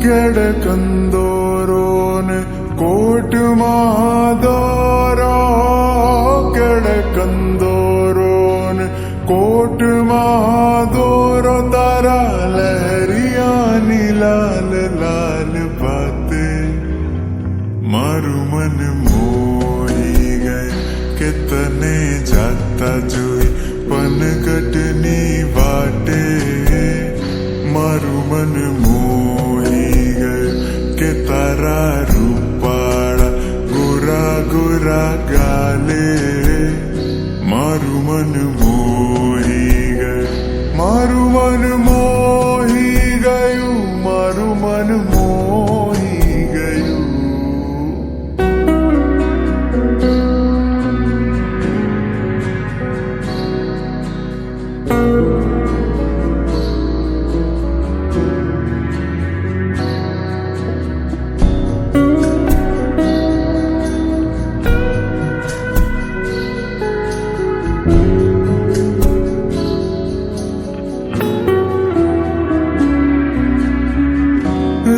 ಕೆಡಕಂದೋರೋನೆ ಕೋಟುಮಾದೋರೋ ಕೆಡಕಂದೋರೋನೆ ಕೋಟುಮಾದೋರೋ તારા લહેરિયાની લાલ લાલ બાતે મારું મન મોહી ગયું કે તને જાતા જોઈ પનગટની વાટે મારું મન મોહી ગયું કે તારા રૂપાળા ગોરા ગોરા ગાલે મારું મન મોહી ગયું મારું મન મોહી ગયું મારું મન મોહી ગયું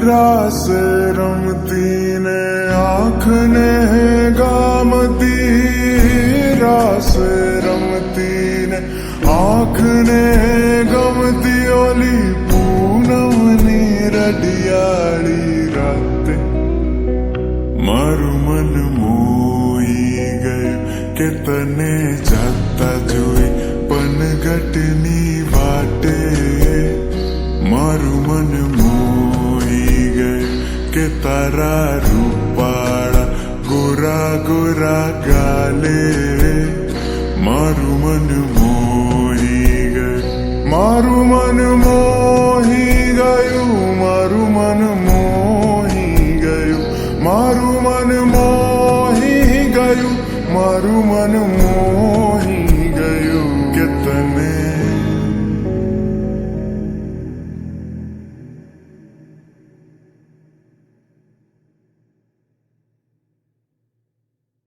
રાસ રમતી ને આંખને ગામતી રાસ રમતી ને આંખને ગમતી ઓલી પૂનમની રડિયાળી રાતે મારું મન મોહી ગયું કે તને જાતા જોઈ પનગટની વાટે મારું મન મોહી ગયું કે તારા રૂપાળા ગોરા ગોરા ગાલે મારું મન મોહી ગયું મારું મન મોહી ગયું મારું મન મોહી ગયું મારું મન મોહી ગયું મારું મન મોહી